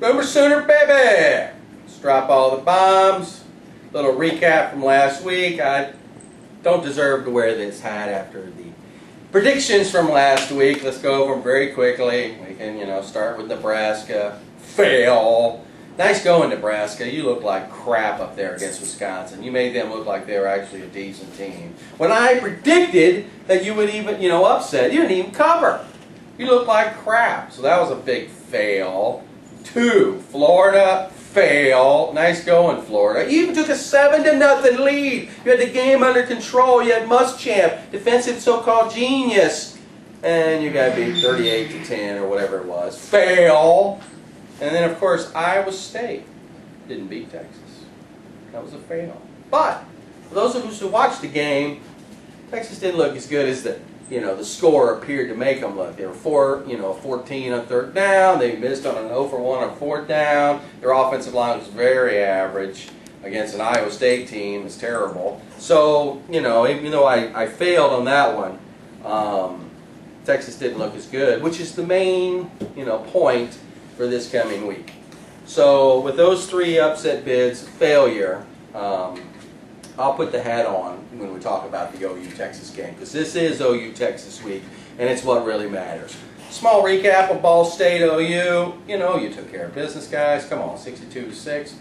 Boomer Sooner, baby! Let's drop all the bombs. Little recap from last week. I don't deserve to wear this hat after the predictions from last week. Let's go over them very quickly. We can, start with Nebraska. Fail. Nice going, Nebraska. You look like crap up there against Wisconsin. You made them look like they were actually a decent team. When I predicted that you would even, upset, you didn't even cover. You look like crap. So that was a big fail. 2, Florida, fail. Nice going, Florida. You even took a 7-0 lead. You had the game under control. You had Muschamp, defensive so-called genius. And you got beat 38-10 or whatever it was. Fail. And then, of course, Iowa State didn't beat Texas. That was a fail. But for those of us who watched the game, Texas didn't look as good as the score appeared to make them look. They were 14 on third down. They missed on an 0 for 1 on fourth down. Their offensive line was very average against an Iowa State team. It's terrible. So, even though I failed on that one, Texas didn't look as good, which is the main, point for this coming week. So with those 3 upset bids, failure, I'll put the hat on when we talk about the OU Texas game, because this is OU Texas week, and it's what really matters. Small recap of Ball State OU. You took care of business, guys. Come on, 62-6.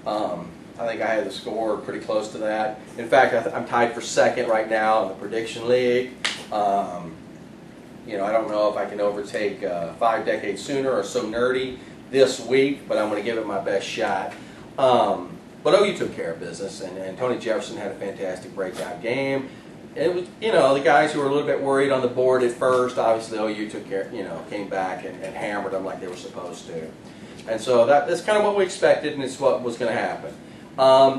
I think I had the score pretty close to that. In fact, I'm tied for second right now in the prediction league. I don't know if I can overtake 5 Decades Sooner or So Nerdy this week, but I'm going to give it my best shot. But OU took care of business, and Tony Jefferson had a fantastic breakout game. It was, the guys who were a little bit worried on the board at first, obviously OU took care, came back and hammered them like they were supposed to. And so that's kind of what we expected, and it's what was going to happen.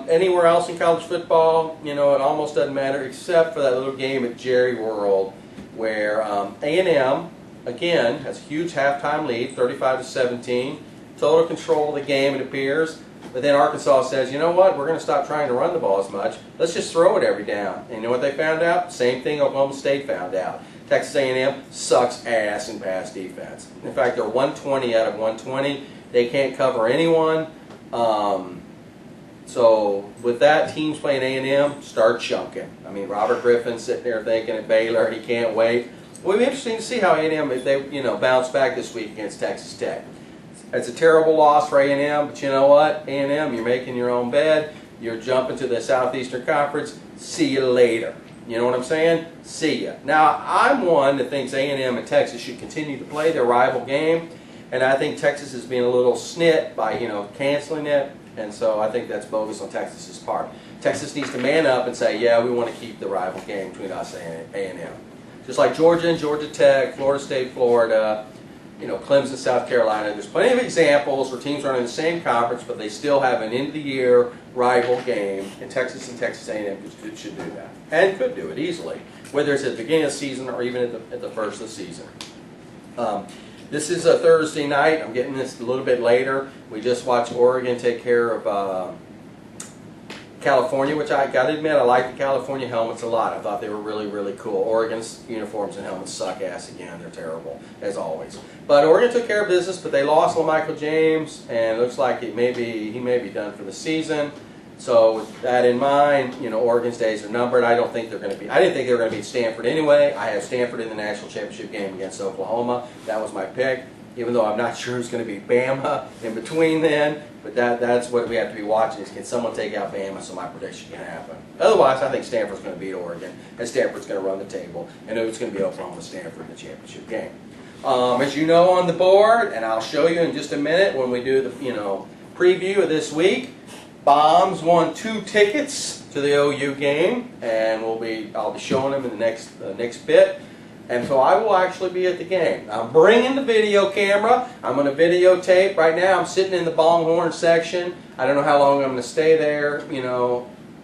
Anywhere else in college football, it almost doesn't matter except for that little game at Jerry World where A&M, again, has a huge halftime lead, 35-17, total control of the game, it appears. But then Arkansas says, you know what, we're going to stop trying to run the ball as much. Let's just throw it every down. And you know what they found out? Same thing Oklahoma State found out. Texas A&M sucks ass in pass defense. In fact, they're 120 out of 120. They can't cover anyone. So with that, teams playing A&M start chunking. I mean, Robert Griffin's sitting there thinking at Baylor, he can't wait. It will be interesting to see how A&M, if they bounce back this week against Texas Tech. It's a terrible loss for A&M, but you know what? A&M, you're making your own bed. You're jumping to the Southeastern Conference. See you later. You know what I'm saying? See ya. Now, I'm one that thinks A&M and Texas should continue to play their rival game, and I think Texas is being a little snit by, canceling it, and so I think that's bogus on Texas's part. Texas needs to man up and say, yeah, we want to keep the rival game between us and A&M. Just like Georgia and Georgia Tech, Florida State, Florida, Clemson, South Carolina. There's plenty of examples where teams are in the same conference, but they still have an end-of-the-year rival game, and Texas and Texas A&M should do that, and could do it easily, whether it's at the beginning of the season or even at the first of the season. This is a Thursday night. I'm getting this a little bit later. We just watched Oregon take care of California, which I got to admit, I like the California helmets a lot. I thought they were really, really cool. Oregon's uniforms and helmets suck ass again. They're terrible, as always. But Oregon took care of business, but they lost LaMichael James, and it looks like he may be done for the season. So with that in mind, Oregon's days are numbered. I didn't think they were going to beat Stanford anyway. I have Stanford in the national championship game against Oklahoma. That was my pick, even though I'm not sure who's going to beat Bama in between then. But that's what we have to be watching, is can someone take out Bama so my prediction can happen. Otherwise, I think Stanford's going to beat Oregon, and Stanford's going to run the table, and it's going to be Oklahoma-Stanford in the championship game. As you know on the board, and I'll show you in just a minute when we do the preview of this week, Bombs won 2 tickets to the OU game, and I'll be showing them in the next bit. And so I will actually be at the game. I'm bringing the video camera. I'm going to videotape. Right now I'm sitting in the Longhorn section. I don't know how long I'm going to stay there.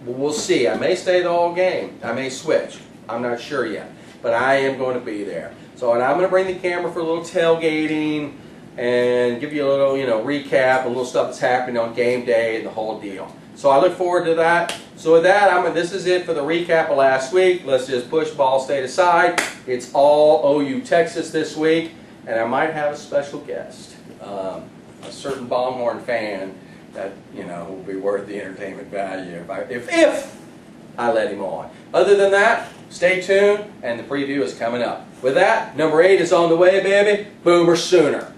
We'll see. I may stay the whole game. I may switch. I'm not sure yet. But I am going to be there. So and I'm going to bring the camera for a little tailgating and give you a little, recap, a little stuff that's happening on game day and the whole deal. So I look forward to that. So with that, this is it for the recap of last week. Let's just push Ball State aside. It's all OU Texas this week, and I might have a special guest. a certain Longhorn fan that, you know, will be worth the entertainment value if I let him on. Other than that, stay tuned, and the preview is coming up. With that, number 8 is on the way, baby. Boomer Sooner.